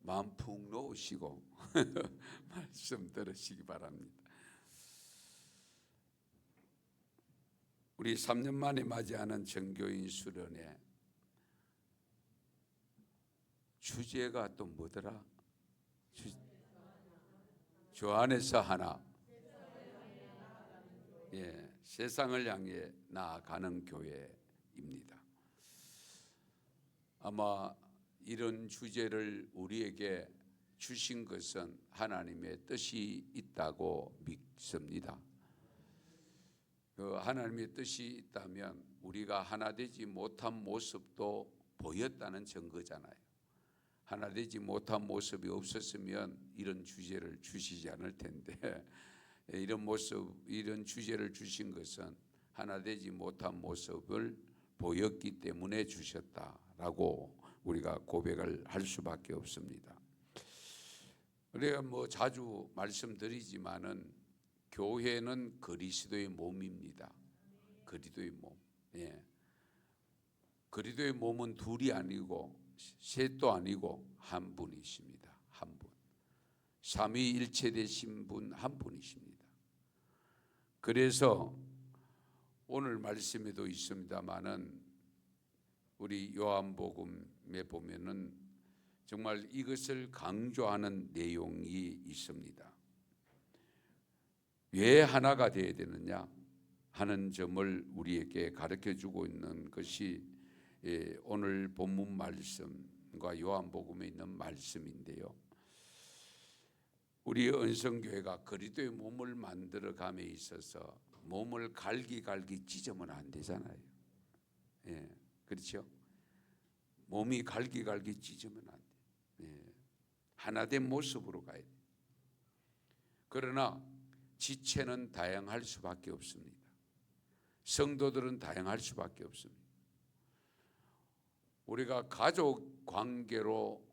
마음 푹 놓으시고 말씀 들으시기 바랍니다. 우리 3년 만에 맞이하는 정교인 수련회 주제가 또 뭐더라? 주 안에서 하나. 예, 세상을 향해 나아가는 교회입니다. 아마 이런 주제를 우리에게 주신 것은 하나님의 뜻이 있다고 믿습니다. 그 하나님의 뜻이 있다면 우리가 하나 되지 못한 모습도 보였다는 증거잖아요. 하나 되지 못한 모습이 없었으면 이런 주제를 주시지 않을 텐데 이런 모습, 이런 주제를 주신 것은 하나 되지 못한 모습을 보였기 때문에 주셨다라고 우리가 고백을 할 수밖에 없습니다. 우리가 자주 말씀드리지만은 교회는 그리스도의 몸입니다. 그리스도의 몸. 예. 그리스도의 몸은 둘이 아니고 셋도 아니고 한 분이십니다. 한 분. 삼위일체 되신 분 한 분이십니다. 그래서 오늘 말씀에도 있습니다만은 우리 요한복음에 보면은 정말 이것을 강조하는 내용이 있습니다. 왜 하나가 되어야 되느냐 하는 점을 우리에게 가르쳐주고 있는 것이 오늘 본문 말씀과 요한복음에 있는 말씀인데요. 우리 은성교회가 그리스도의 몸을 만들어감에 있어서 몸을 갈기갈기 찢으면 안 되잖아요. 예, 그렇죠? 몸이 갈기갈기 찢으면 안 돼. 예, 하나된 모습으로 가야 돼. 그러나 지체는 다양할 수밖에 없습니다. 성도들은 다양할 수밖에 없습니다. 우리가 가족 관계로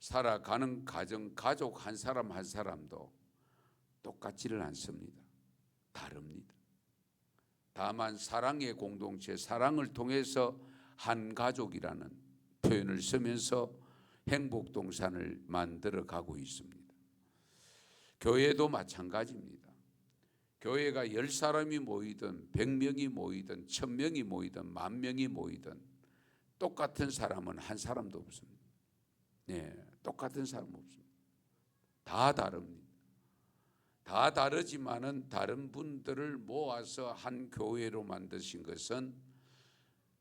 살아가는 가족 한 사람 한 사람도 똑같지를 않습니다. 다릅니다. 다만 사랑의 공동체, 사랑을 통해서 한 가족이라는 표현을 쓰면서 행복동산을 만들어 가고 있습니다. 교회도 마찬가지입니다. 교회가 10사람이 모이든 100명이 모이든 1000명이 모이든 10,000명이 모이든 똑같은 사람은 한 사람도 없습니다. 네, 똑같은 사람 없습니다. 다 다릅니다. 다 다르지만은 다른 분들을 모아서 한 교회로 만드신 것은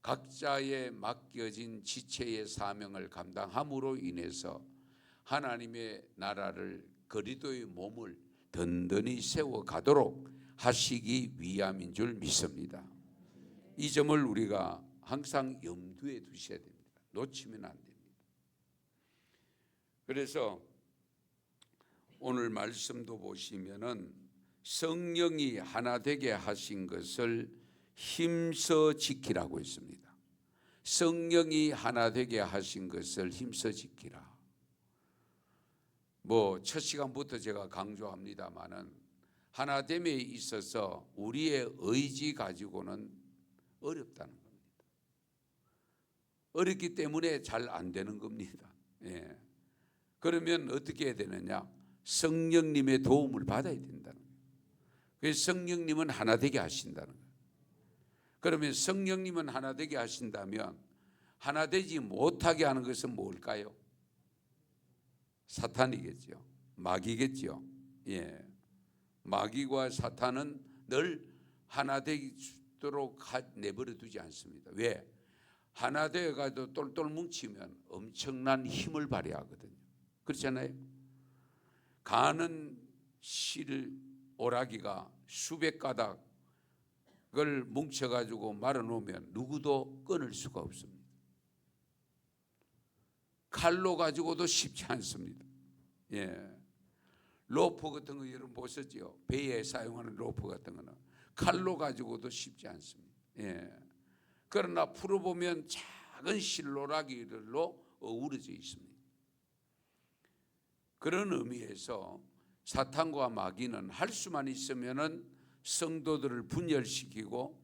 각자의 맡겨진 지체의 사명을 감당함으로 인해서 하나님의 나라를 그리스도의 몸을 든든히 세워가도록 하시기 위함인 줄 믿습니다. 이 점을 우리가 항상 염두에 두셔야 됩니다. 놓치면 안 됩니다. 그래서 오늘 말씀도 보시면은 성령이 하나 되게 하신 것을 힘써 지키라고 했습니다. 성령이 하나 되게 하신 것을 힘써 지키라. 첫 시간부터 제가 강조합니다만은 하나됨에 있어서 우리의 의지 가지고는 어렵다는 겁니다. 어렵기 때문에 잘 안 되는 겁니다. 예. 그러면 어떻게 해야 되느냐? 성령님의 도움을 받아야 된다는 거예요. 그래서 성령님은 하나 되게 하신다는 거예요. 그러면 성령님은 하나 되게 하신다면 하나 되지 못하게 하는 것은 뭘까요? 사탄이겠죠. 마귀겠죠. 예. 마귀와 사탄은 늘 하나 되도록 내버려 두지 않습니다. 왜? 하나 되어가지고 똘똘 뭉치면 엄청난 힘을 발휘하거든요. 그렇잖아요. 가는 오라기가 수백 가닥을 뭉쳐가지고 말아놓으면 누구도 끊을 수가 없습니다. 칼로 가지고도 쉽지 않습니다. 예. 로프 같은 거 여러분 보셨죠? 배에 사용하는 로프 같은 거는 칼로 가지고도 쉽지 않습니다. 예. 그러나 풀어보면 작은 실로라기들로 어우러져 있습니다. 그런 의미에서 사탄과 마귀는 할 수만 있으면은 성도들을 분열시키고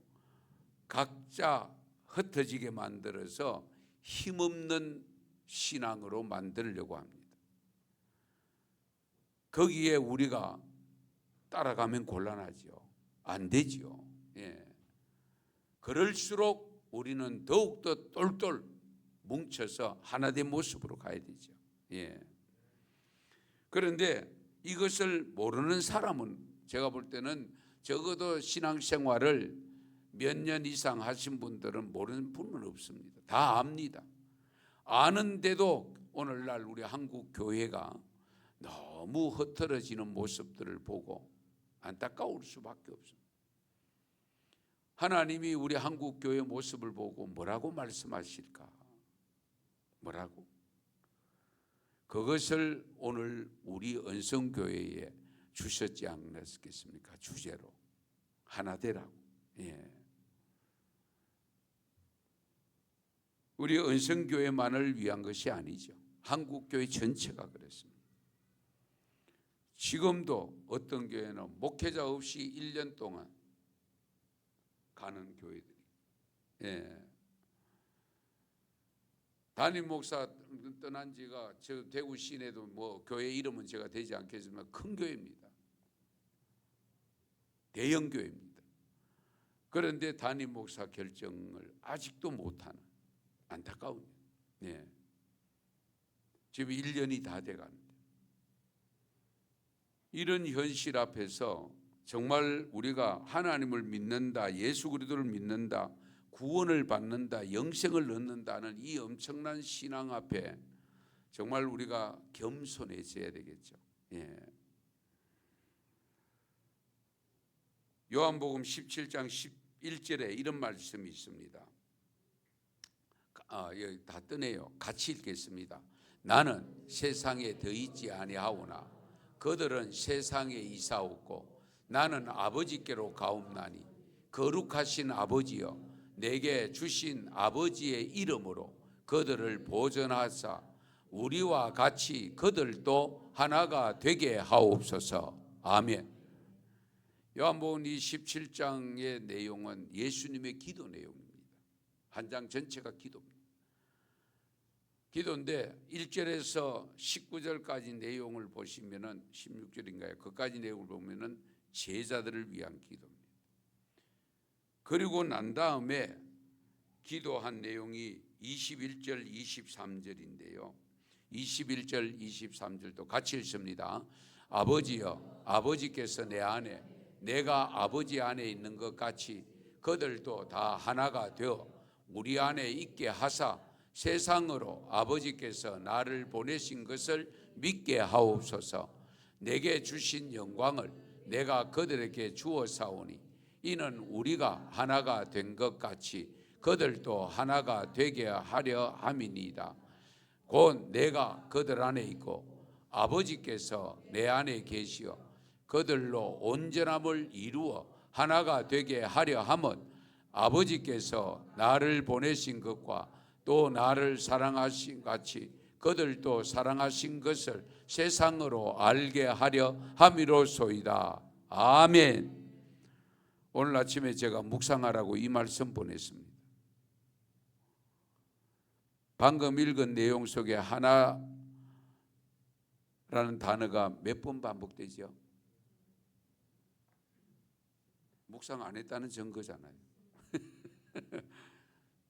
각자 흩어지게 만들어서 힘없는 신앙으로 만들려고 합니다. 거기에 우리가 따라가면 곤란하죠. 안 되죠. 예. 그럴수록 우리는 더욱더 똘똘 뭉쳐서 하나된 모습으로 가야 되죠. 예. 그런데 이것을 모르는 사람은 제가 볼 때는 적어도 신앙생활을 몇 년 이상 하신 분들은 모르는 분은 없습니다. 다 압니다. 아는데도 오늘날 우리 한국 교회가 너무 흐트러지는 모습들을 보고 안타까울 수밖에 없습니다. 하나님이 우리 한국 교회 모습을 보고 뭐라고 말씀하실까? 뭐라고? 그것을 오늘 우리 은성교회에 주셨지 않았겠습니까? 주제로 하나 되라고. 예. 우리 은성교회만을 위한 것이 아니죠. 한국교회 전체가 그랬습니다. 지금도 어떤 교회는 목회자 없이 1년 동안 가는 교회들이. 예. 담임 목사 떠난 지가 저 대구 시내도 뭐 교회 이름은 제가 되지 않겠지만 큰 교회입니다. 대형 교회입니다. 그런데 담임 목사 결정을 아직도 못하는 안타까운. 예. 지금 1년이 다 돼가는데 이런 현실 앞에서 정말 우리가 하나님을 믿는다, 예수 그리스도를 믿는다, 구원을 받는다, 영생을 얻는다는 이 엄청난 신앙 앞에 정말 우리가 겸손해져야 되겠죠. 예. 요한복음 17장 11절에 이런 말씀이 있습니다. 여기 다 뜨네요. 같이 읽겠습니다. 나는 세상에 더 있지 아니하오나 그들은 세상에 이사옵고 나는 아버지께로 가옵나니 거룩하신 아버지여 내게 주신 아버지의 이름으로 그들을 보존하사 우리와 같이 그들도 하나가 되게 하옵소서. 아멘. 요한복음 17장의 내용은 예수님의 기도 내용입니다. 한 장 전체가 기도입니다. 기도인데 1절에서 19절까지 내용을 보시면은 16절인가요? 그까지 내용을 보면은 제자들을 위한 기도입니다. 그리고 난 다음에 기도한 내용이 21절, 23절인데요. 21절, 23절도 같이 읽습니다. 아버지여, 아버지께서 내 안에, 내가 아버지 안에 있는 것 같이 그들도 다 하나가 되어 우리 안에 있게 하사 세상으로 아버지께서 나를 보내신 것을 믿게 하옵소서. 내게 주신 영광을 내가 그들에게 주었사오니 이는 우리가 하나가 된 것 같이 그들도 하나가 되게 하려 함이니이다. 곧 내가 그들 안에 있고 아버지께서 내 안에 계시어 그들로 온전함을 이루어 하나가 되게 하려 함은 아버지께서 나를 보내신 것과 또 나를 사랑하신 같이 그들도 사랑하신 것을 세상으로 알게 하려 함이로소이다. 아멘. 오늘 아침에 제가 묵상하라고 이 말씀 보냈습니다. 방금 읽은 내용 속에 하나라는 단어가 몇 번 반복되죠? 묵상 안 했다는 증거잖아요.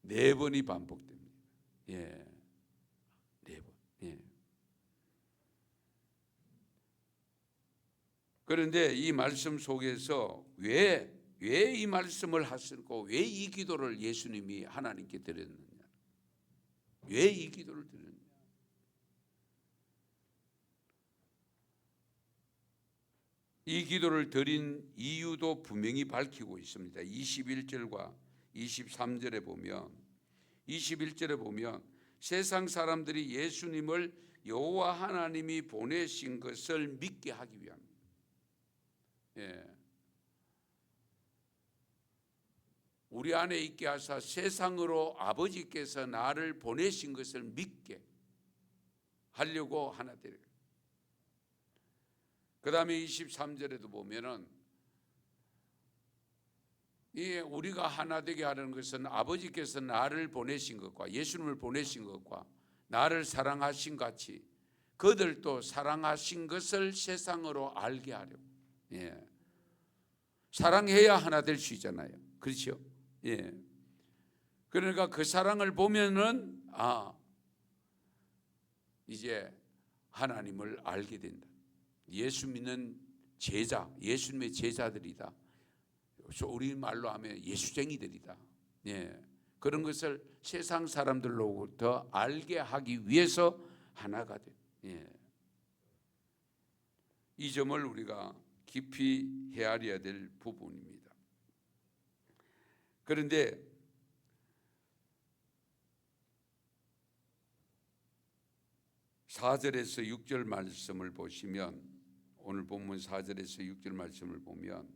4번이 반복됩니다. 예, 4번. 예. 그런데 이 말씀 속에서 왜 이 말씀을 하셨고 왜 이 기도를 예수님이 하나님께 드렸느냐? 왜 이 기도를 드렸느냐? 이 기도를 드린 이유도 분명히 밝히고 있습니다. 21절과 23절에 보면 21절에 보면 세상 사람들이 예수님을 여호와 하나님이 보내신 것을 믿게 하기 위함입니다. 예. 우리 안에 있게 하사 세상으로 아버지께서 나를 보내신 것을 믿게 하려고 하나 되려. 그 다음에 23절에도 보면은 우리가 하나 되게 하는 것은 아버지께서 나를 보내신 것과 예수님을 보내신 것과 나를 사랑하신 같이 그들도 사랑하신 것을 세상으로 알게 하려고. 예. 사랑해야 하나 될 수 있잖아요. 그렇죠? 예. 그러니까 그 사랑을 보면은 이제 하나님을 알게 된다. 예수 믿는 제자, 예수님의 제자들이다. 우리 말로 하면 예수쟁이들이다. 예. 그런 것을 세상 사람들로부터 알게 하기 위해서 하나가 돼. 예. 이 점을 우리가 깊이 헤아려야 될 부분입니다. 그런데 4절에서 6절 말씀을 보시면, 오늘 본문 4절에서 6절 말씀을 보면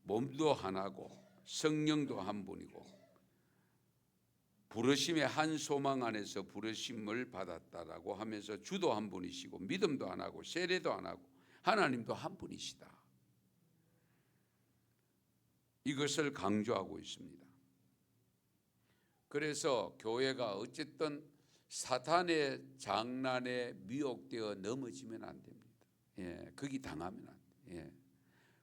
몸도 하나고 성령도 한 분이고 부르심의 한 소망 안에서 부르심을 받았다라고 하면서 주도 한 분이시고 믿음도 하나고 세례도 하나고 하나님도 한 분이시다. 이것을 강조하고 있습니다. 그래서 교회가 어쨌든 사탄의 장난에 미혹되어 넘어지면 안 됩니다. 예, 거기 당하면 안 돼요. 예.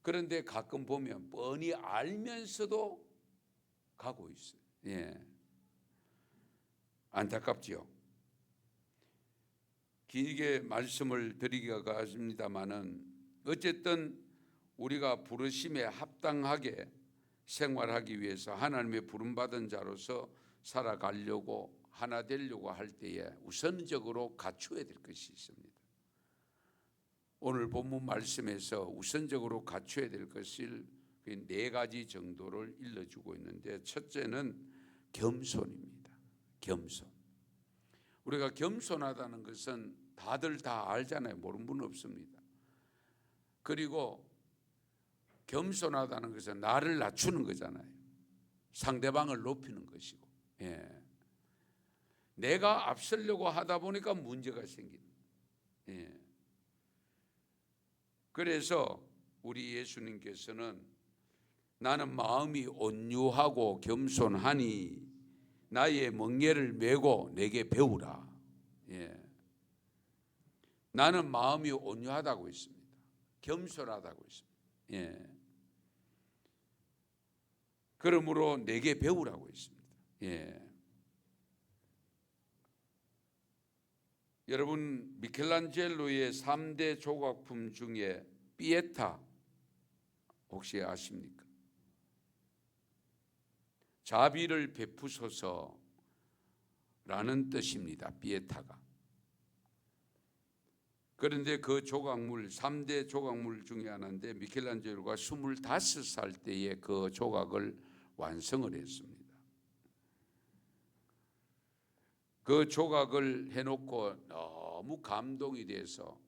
그런데 가끔 보면 뻔히 알면서도 가고 있어요. 예. 안타깝지요. 길게 말씀을 드리기가 하십니다마는 어쨌든 우리가 부르심에 합당하게 생활하기 위해서 하나님의 부름받은 자로서 살아가려고 하나 되려고 할 때에 우선적으로 갖추어야 될 것이 있습니다. 오늘 본문 말씀에서 우선적으로 갖춰야 될 것을 4가지 정도를 일러주고 있는데, 첫째는 겸손입니다. 겸손. 우리가 겸손하다는 것은 다들 다 알잖아요. 모르는 분 없습니다. 그리고 겸손하다는 것은 나를 낮추는 거잖아요. 상대방을 높이는 것이고, 예. 내가 앞서려고 하다 보니까 문제가 생기는. 예. 그래서 우리 예수님께서는 나는 마음이 온유하고 겸손하니 나의 멍에를 메고 내게 배우라. 예. 나는 마음이 온유하다고 했습니다. 겸손하다고 했습니다. 예. 그러므로 내게 배우라고 했습니다. 예. 여러분, 미켈란젤로의 3대 조각품 중에 피에타 혹시 아십니까? 자비를 베푸소서라는 뜻입니다. 피에타가. 그런데 그 조각물 3대 조각물 중에 하나인데 미켈란젤로가 25살 때에 그 조각을 완성을 했습니다. 그 조각을 해놓고 너무 감동이 돼서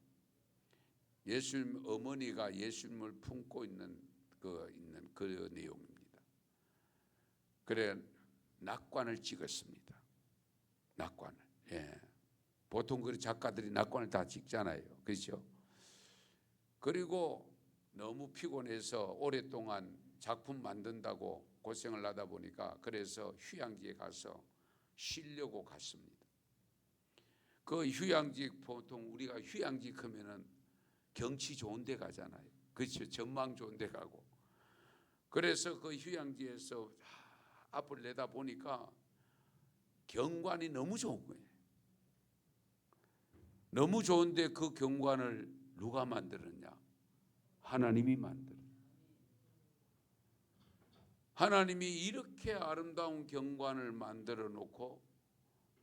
예수님 어머니가 예수님을 품고 있는 그 내용입니다. 그래 낙관을 찍었습니다. 낙관을. 예. 보통 그 작가들이 낙관을 다 찍잖아요. 그렇죠? 그리고 너무 피곤해서 오랫동안 작품 만든다고 고생을 하다 보니까 그래서 휴양지에 가서 쉬려고 갔습니다. 그 휴양지, 보통 우리가 휴양지 가면은 경치 좋은 데 가잖아요. 그렇죠? 전망 좋은 데 가고. 그래서 그 휴양지에서 앞을 내다 보니까 경관이 너무 좋은 거예요. 너무 좋은데 그 경관을 누가 만들었냐? 하나님이 만들었어요. 하나님이 이렇게 아름다운 경관을 만들어 놓고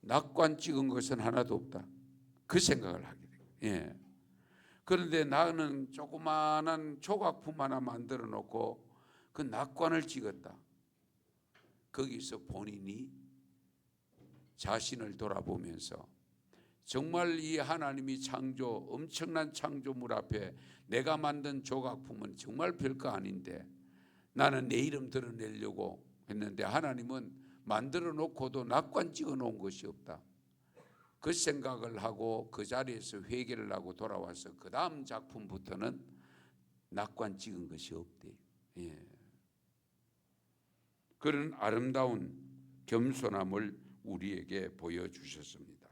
낙관 찍은 것은 하나도 없다. 그 생각을 하게 돼요. 예. 그런데 나는 조그마한 조각품 하나 만들어 놓고 그 낙관을 찍었다. 거기서 본인이 자신을 돌아보면서 정말 이 하나님이 엄청난 창조물 앞에 내가 만든 조각품은 정말 별거 아닌데 나는 내 이름 드러내려고 했는데 하나님은 만들어 놓고도 낙관 찍어 놓은 것이 없다. 그 생각을 하고 그 자리에서 회개를 하고 돌아와서 그 다음 작품부터는 낙관 찍은 것이 없대요. 예. 그런 아름다운 겸손함을 우리에게 보여주셨습니다.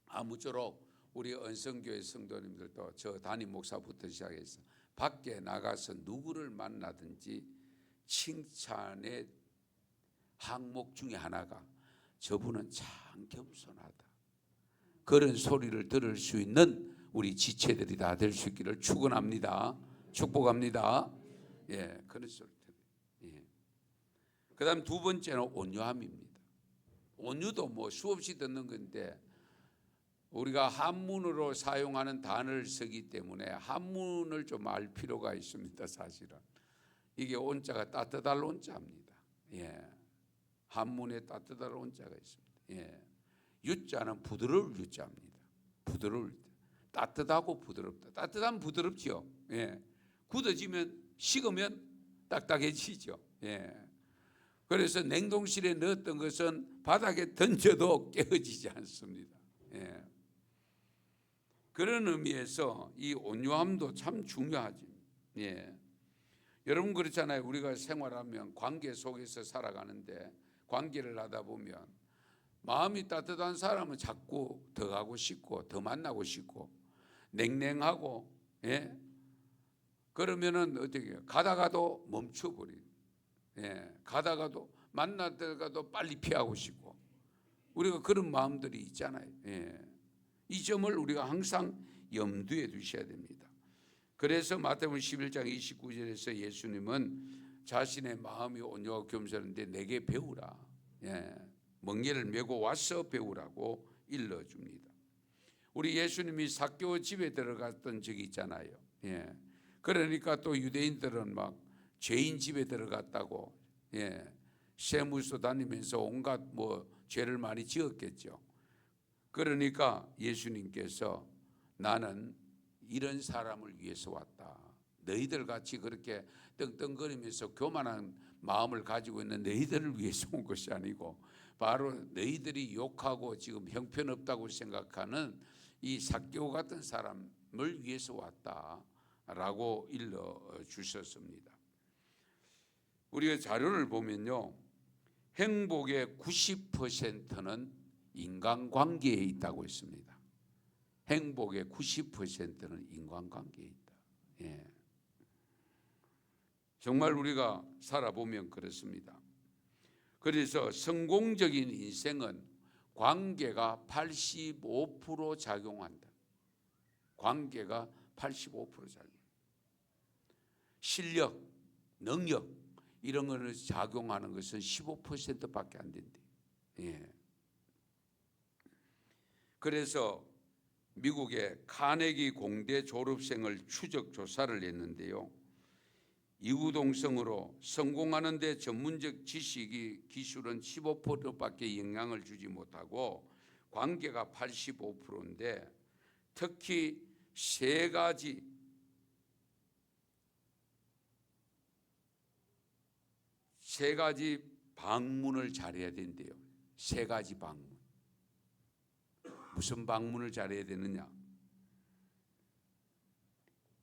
아무쪼록 우리 언성교회 성도님들도 저 담임 목사부터 시작해서 밖에 나가서 누구를 만나든지 칭찬의 항목 중에 하나가 저분은 참 겸손하다, 그런 소리를 들을 수 있는 우리 지체들이 다 될 수 있기를 축원합니다. 축복합니다. 예, 그런 소리 들어요. 예. 그다음 두 번째는 온유함입니다. 온유도 뭐 수없이 듣는 건데 우리가 한문으로 사용하는 단어를 쓰기 때문에 한문을 좀 알 필요가 있습니다. 사실은 이게 온자가 따뜻할 온자입니다. 예, 한문에 따뜻할 온자가 있습니다. 예, 유자는 부드러울 유자입니다. 부드러울 때. 따뜻하고 부드럽다. 따뜻하면 부드럽죠. 예, 굳어지면 식으면 딱딱해지죠. 예, 그래서 냉동실에 넣었던 것은 바닥에 던져도 깨어지지 않습니다. 예, 그런 의미에서 이 온유함도 참 중요하지. 예, 여러분 그렇잖아요. 우리가 생활하면 관계 속에서 살아가는데 관계를 하다 보면 마음이 따뜻한 사람은 자꾸 더 가고 싶고 더 만나고 싶고, 냉랭하고, 예, 그러면은 어떻게 해요? 가다가도 멈춰버리고, 예, 가다가도 만나다가도 빨리 피하고 싶고, 우리가 그런 마음들이 있잖아요. 예, 이 점을 우리가 항상 염두에 두셔야 됩니다. 그래서 마태복음 11장 29절에서 예수님은 자신의 마음이 온유하고 겸손한데 내게 배우라, 예, 멍에를 메고 와서 배우라고 일러줍니다. 우리 예수님이 삭개오 집에 들어갔던 적이 있잖아요. 예, 그러니까 또 유대인들은 막 죄인 집에 들어갔다고, 예, 세무서 다니면서 온갖 뭐 죄를 많이 지었겠죠. 그러니까 예수님께서 나는 이런 사람을 위해서 왔다. 너희들 같이 그렇게 떵떵거리면서 교만한 마음을 가지고 있는 너희들을 위해서 온 것이 아니고 바로 너희들이 욕하고 지금 형편없다고 생각하는 이 삭개오 같은 사람을 위해서 왔다라고 일러 주셨습니다. 우리가 자료를 보면요, 행복의 90%는 인간관계에 있다고 했습니다. 행복의 90%는 인간관계에 있다. 예. 정말 우리가 살아보면 그렇습니다. 그래서 성공적인 인생은 관계가 85% 작용한다. 관계가 85% 작용. 실력, 능력 이런 거를 작용하는 것은 15%밖에 안 된대. 예. 그래서 미국의 카네기 공대 졸업생을 추적 조사를 했는데요, 이구동성으로 성공하는 데 전문적 지식이 기술은 15%밖에 영향을 주지 못하고 관계가 85%인데 특히 세 가지 방문을 잘해야 된대요. 세 가지 방문. 무슨 방문을 잘해야 되느냐?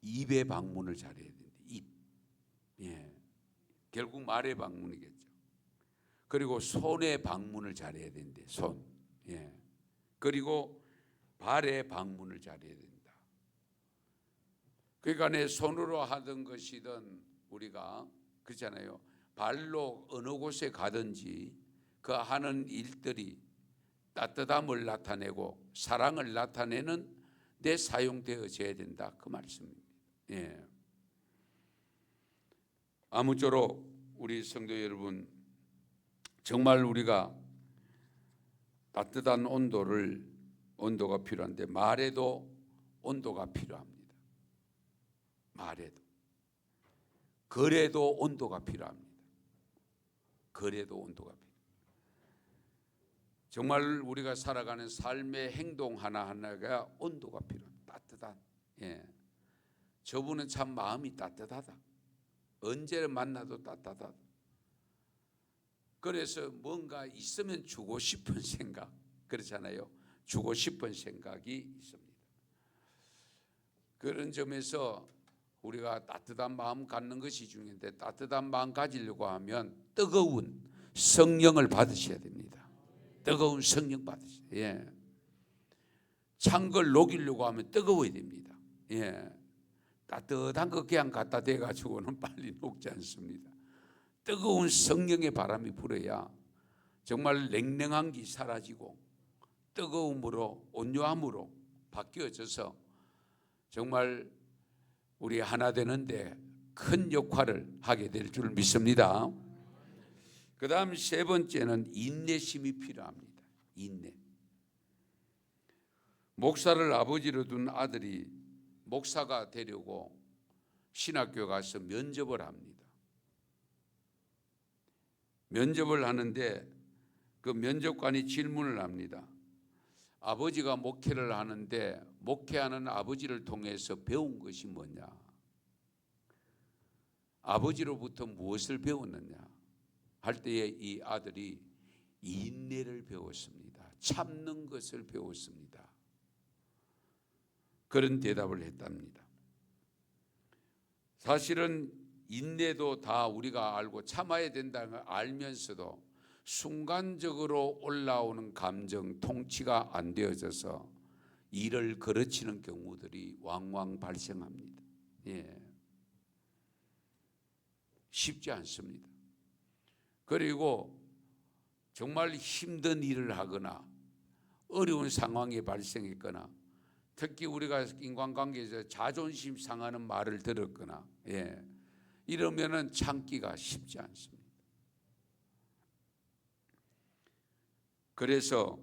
입의 방문을 잘해야 된대. 입. 예. 결국 말의 방문이겠죠. 그리고 손의 방문을 잘해야 된대. 손. 예. 그리고 발의 방문을 잘해야 된다. 그러니까 내 손으로 하던 것이든 우리가 그렇잖아요. 발로 어느 곳에 가든지 그 하는 일들이 따뜻함을 나타내고 사랑을 나타내는 데 사용되어져야 된다, 그 말씀입니다. 예. 아무쪼록 우리 성도 여러분, 정말 우리가 따뜻한 온도가 필요한데 말에도 온도가 필요합니다. 말에도. 거래도 온도가 필요합니다. 거래도 온도가 필요합니다. 정말 우리가 살아가는 삶의 행동 하나하나가 온도가 필요합니다. 따뜻한. 예. 저분은 참 마음이 따뜻하다. 언제 만나도 따뜻하다. 그래서 뭔가 있으면 주고 싶은 생각, 그렇잖아요. 주고 싶은 생각이 있습니다. 그런 점에서 우리가 따뜻한 마음 갖는 것이 중요한데 따뜻한 마음 가지려고 하면 뜨거운 성령을 받으셔야 됩니다. 뜨거운 성령 받으셔야. 예. 찬 걸 녹이려고 하면 뜨거워야 됩니다. 예. 따뜻한 거 그냥 갖다 대가지고는 빨리 녹지 않습니다. 뜨거운 성령의 바람이 불어야 정말 냉랭한 게 사라지고 뜨거움으로 온유함으로 바뀌어져서 정말 우리 하나 되는데 큰 역할을 하게 될 줄 믿습니다. 그 다음 세 번째는 인내심이 필요합니다. 인내. 목사를 아버지로 둔 아들이 목사가 되려고 신학교 가서 면접을 합니다. 면접을 하는데 그 면접관이 질문을 합니다. 아버지가 목회를 하는데 목회하는 아버지를 통해서 배운 것이 뭐냐? 아버지로부터 무엇을 배웠느냐? 할 때에 이 아들이 인내를 배웠습니다. 참는 것을 배웠습니다. 그런 대답을 했답니다. 사실은 인내도 다 우리가 알고 참아야 된다는 걸 알면서도 순간적으로 올라오는 감정 통치가 안 되어져서 일을 거르치는 경우들이 왕왕 발생합니다. 예. 쉽지 않습니다. 그리고 정말 힘든 일을 하거나 어려운 상황이 발생했거나 특히 우리가 인간관계에서 자존심 상하는 말을 들었거나 이러면은 참기가 쉽지 않습니다. 그래서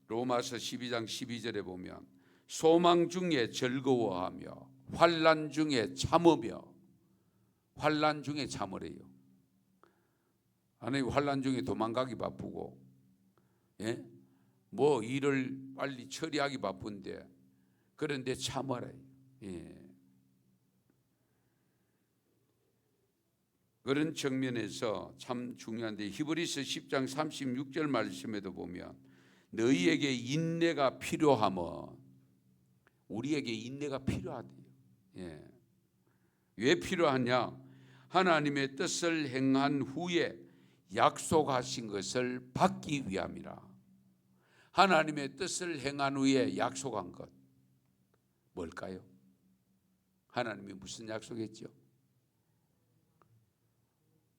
로마서 12장 12절에 보면 소망 중에 즐거워하며 환난 중에 참으며, 환난 중에 참으래요. 아니 환난 중에 도망가기 바쁘고 뭐 일을 빨리 처리하기 바쁜데 그런데 참아라. 그런 측면에서 참 중요한데 히브리서 10장 36절 말씀에도 보면 너희에게 인내가 필요하면, 우리에게 인내가 필요하대요. 왜 필요하냐? 하나님의 뜻을 행한 후에 약속하신 것을 받기 위함이라. 하나님의 뜻을 행한 후에 약속한 것 뭘까요? 하나님이 무슨 약속했죠?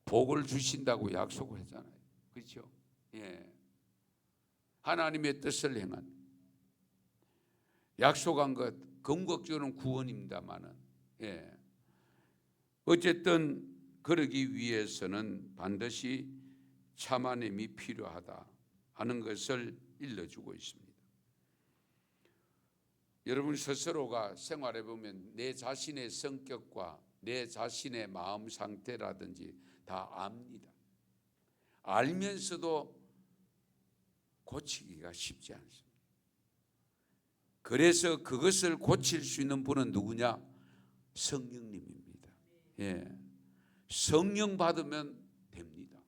복을 주신다고 약속을 했잖아요. 그렇죠? 하나님의 뜻을 행한 약속한 것, 궁극적으로는 구원입니다만은 어쨌든 그러기 위해서는 반드시 참아냄이 필요하다 하는 것을 일러주고 있습니다. 여러분 스스로가 생활해 보면 내 자신의 성격과 내 자신의 마음 상태라든지 다 압니다. 알면서도 고치기가 쉽지 않습니다. 그래서 그것을 고칠 수 있는 분은 누구냐? 성령님입니다. 성령 받으면 됩니다.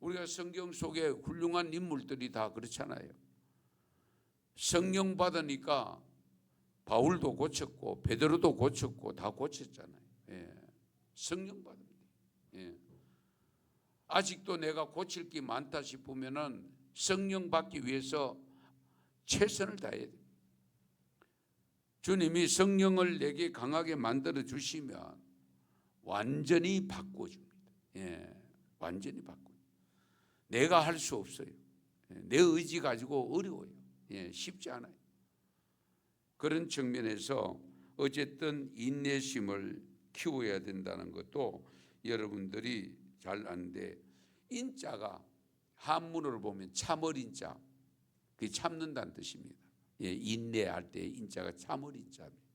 우리가 성경 속에 훌륭한 인물들이 다 그렇잖아요. 성령 받으니까 바울도 고쳤고 베드로도 고쳤고 다 고쳤잖아요. 성령 받으면 돼요. 아직도 내가 고칠 게 많다 싶으면은 성령 받기 위해서 최선을 다해야 돼요. 주님이 성령을 내게 강하게 만들어 주시면 완전히 바꿔줍니다. 완전히 바꿔. 내가 할 수 없어요. 내 의지 가지고 어려워요. 쉽지 않아요. 그런 측면에서 어쨌든 인내심을 키워야 된다는 것도 여러분들이 잘 아는데, 인자가 한문으로 보면 참어린자, 그게 참는다는 뜻입니다. 인내할 때 인자가 참어린자입니다.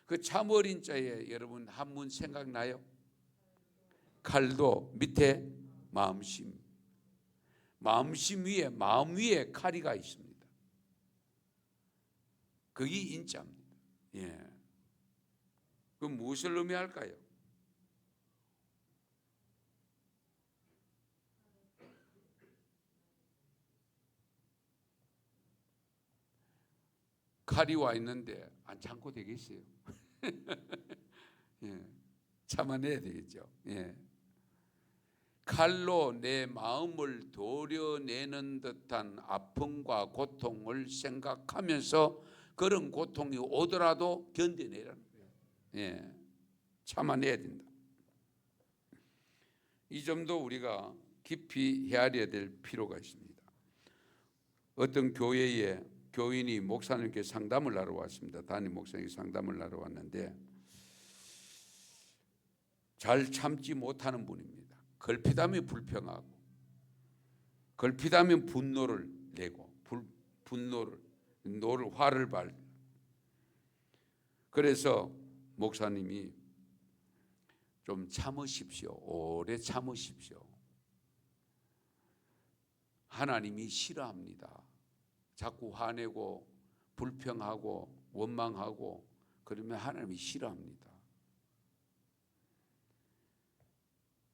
그 참어린자에 여러분 한문 생각나요? 칼도 밑에 마음심, 마음심 위에, 마음 위에 칼이가 있습니다. 그게 인자입니다. 그 무엇을 의미할까요? 칼이 와 있는데 안 참고 되겠어요? 참아내야 되겠죠. 칼로 내 마음을 도려내는 듯한 아픔과 고통을 생각하면서 그런 고통이 오더라도 견뎌내라는 거예요. 예, 참아내야 된다. 이 점도 우리가 깊이 헤아려야 될 필요가 있습니다. 어떤 교회에 교인이 목사님께 상담을 하러 왔습니다. 담임 목사님께 상담을 하러 왔는데 잘 참지 못하는 분입니다. 걸핏하면 불평하고 걸핏하면 분노를 내고 화를 발. 그래서 목사님이 좀 참으십시오. 오래 참으십시오. 하나님이 싫어합니다. 자꾸 화내고 불평하고 원망하고 그러면 하나님이 싫어합니다.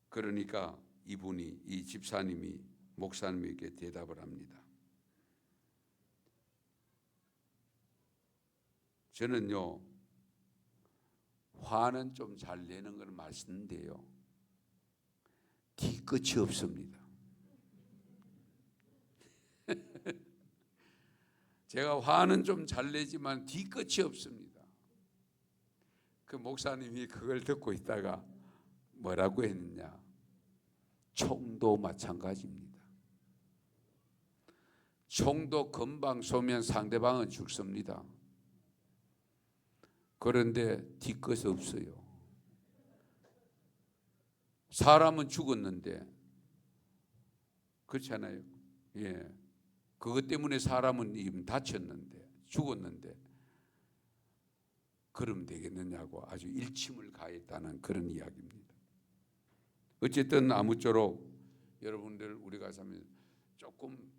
그러니까 이 집사님이 목사님에게 대답을 합니다. 저는요, 화는 좀 잘 내는 건 맞는데요, 뒤끝이 없습니다. 제가 화는 좀 잘 내지만 뒤끝이 없습니다. 그 목사님이 그걸 듣고 있다가 뭐라고 했느냐? 총도 마찬가지입니다. 총도 금방 쏘면 상대방은 죽습니다. 그런데 뒤끝이 없어요. 사람은 죽었는데, 그렇잖아요. 예, 그것 때문에 사람은 다쳤는데, 죽었는데 그러면 되겠느냐고 아주 일침을 가했다는 그런 이야기입니다. 어쨌든 아무쪼록 여러분들 우리가 사면 조금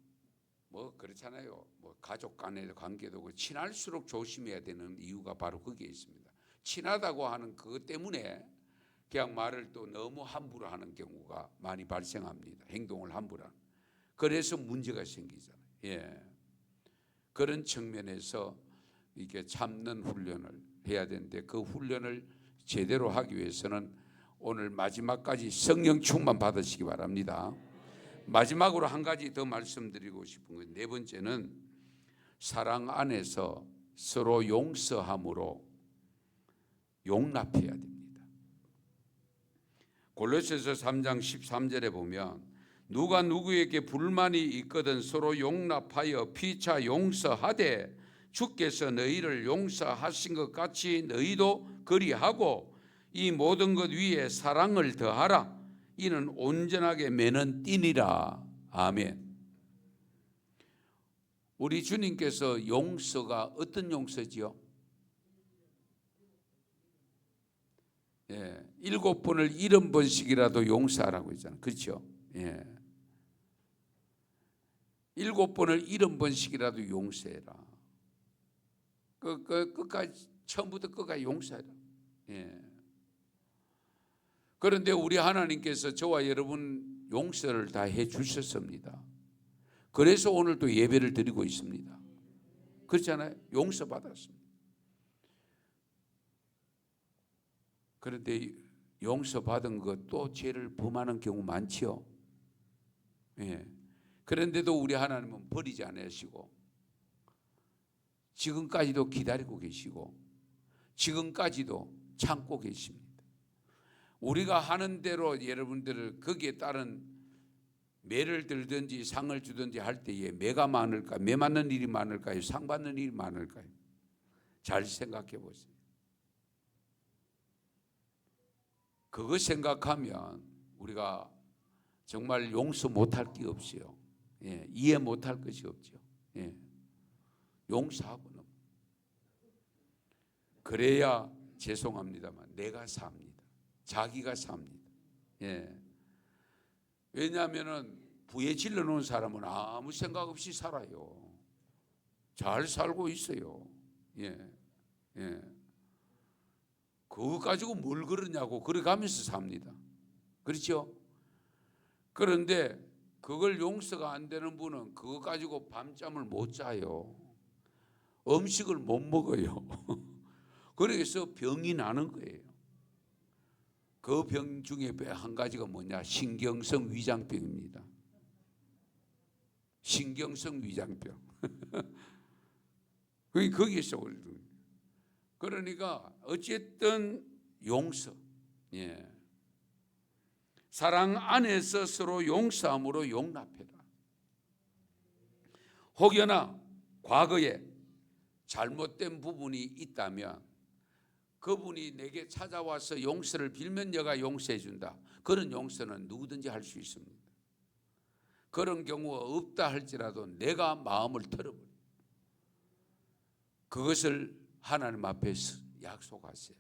그렇잖아요. 가족 간의 관계도 친할수록 조심해야 되는 이유가 바로 거기에 있습니다. 친하다고 하는 그것 때문에 그냥 말을 또 너무 함부로 하는 경우가 많이 발생합니다. 행동을 함부로 하는. 그래서 문제가 생기잖아요. 예. 그런 측면에서 이렇게 참는 훈련을 해야 되는데 그 훈련을 제대로 하기 위해서는 오늘 마지막까지 성령 충만 받으시기 바랍니다. 마지막으로 한 가지 더 말씀드리고 싶은 건 네 번째는 사랑 안에서 서로 용서함으로 용납해야 됩니다. 골로새서 3장 13절에 보면 누가 누구에게 불만이 있거든 서로 용납하여 피차 용서하되 주께서 너희를 용서하신 것 같이 너희도 그리하고 이 모든 것 위에 사랑을 더하라. 이는 온전하게 매는 띠니라. 아멘. 우리 주님께서 용서가 어떤 용서지요? 7번을 70번씩이라도 용서하라고 했잖아요. 그렇죠? 7번을 70번씩이라도 용서해라. 끝까지 처음부터 끝까지 용서해라. 그런데 우리 하나님께서 저와 여러분 용서를 다 해주셨습니다. 그래서 오늘 또 예배를 드리고 있습니다. 그렇잖아요. 용서받았습니다. 그런데 용서받은 것 또 죄를 범하는 경우 많지요. 그런데도 우리 하나님은 버리지 않으시고 지금까지도 기다리고 계시고 지금까지도 참고 계십니다. 우리가 하는 대로 여러분들을 거기에 따른 매를 들든지 상을 주든지 할 때에 매가 많을까, 매 맞는 일이 많을까요? 상 받는 일이 많을까요? 잘 생각해 보세요. 그거 생각하면 우리가 정말 용서 못할 게 없어요. 이해 못할 것이 없죠. 용서하고 넘어. 그래야 죄송합니다만 내가 삽니다. 자기가 삽니다. 왜냐하면 부에 질러 놓은 사람은 아무 생각 없이 살아요. 잘 살고 있어요. 그거 가지고 뭘 그러냐고 그래가면서 삽니다. 그렇죠? 그런데 그걸 용서가 안 되는 분은 그거 가지고 밤잠을 못 자요. 음식을 못 먹어요. 그래서 병이 나는 거예요. 그 병 중에 한 가지가 뭐냐? 신경성 위장병입니다. 신경성 위장병. 거기에서 올린. 그러니까 어쨌든 용서. 예. 사랑 안에서 서로 용서함으로 용납해라. 혹여나 과거에 잘못된 부분이 있다면 그분이 내게 찾아와서 용서를 빌면 내가 용서해 준다. 그런 용서는 누구든지 할 수 있습니다. 그런 경우가 없다 할지라도 내가 마음을 털어버려. 그것을 하나님 앞에서 약속하세요.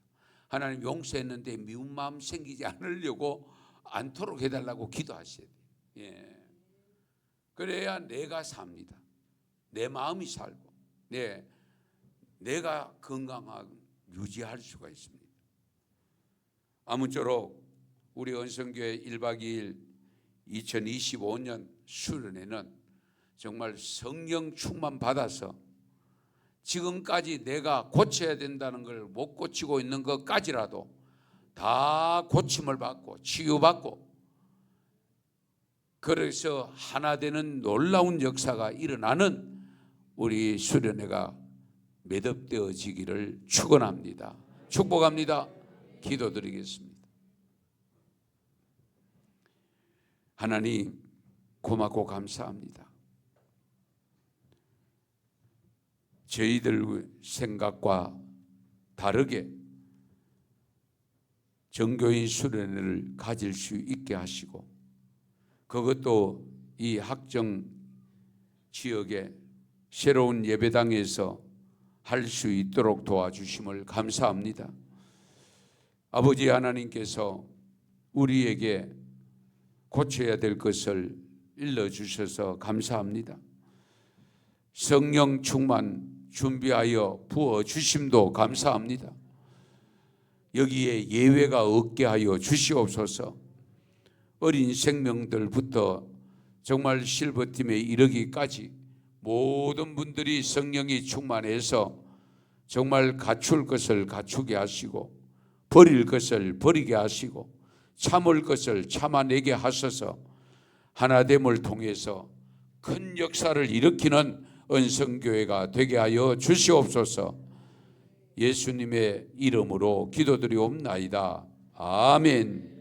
하나님 용서했는데 미운 마음 생기지 않으려고 않도록 해달라고 기도하셔야 돼요. 예. 그래야 내가 삽니다. 내 마음이 살고 내가 건강하게 유지할 수가 있습니다. 아무쪼록 우리 은성교회 1박 2일 2025년 수련회는 정말 성령 충만 받아서 지금까지 내가 고쳐야 된다는 걸 못 고치고 있는 것까지라도 다 고침을 받고 치유받고, 그래서 하나 되는 놀라운 역사가 일어나는 우리 수련회가 매듭되어지기를 축원합니다. 축복합니다. 기도드리겠습니다. 하나님 고맙고 감사합니다. 저희들 생각과 다르게 정교인 수련회를 가질 수 있게 하시고, 그것도 이 학정 지역의 새로운 예배당에서 할 수 있도록 도와주심을 감사합니다. 아버지 하나님께서 우리에게 고쳐야 될 것을 일러주셔서 감사합니다. 성령 충만 준비하여 부어주심도 감사합니다. 여기에 예외가 없게 하여 주시옵소서. 어린 생명들부터 정말 실버팀에 이르기까지 모든 분들이 성령이 충만해서 정말 갖출 것을 갖추게 하시고, 버릴 것을 버리게 하시고, 참을 것을 참아내게 하셔서 하나됨을 통해서 큰 역사를 일으키는 은성교회가 되게 하여 주시옵소서. 예수님의 이름으로 기도드리옵나이다. 아멘.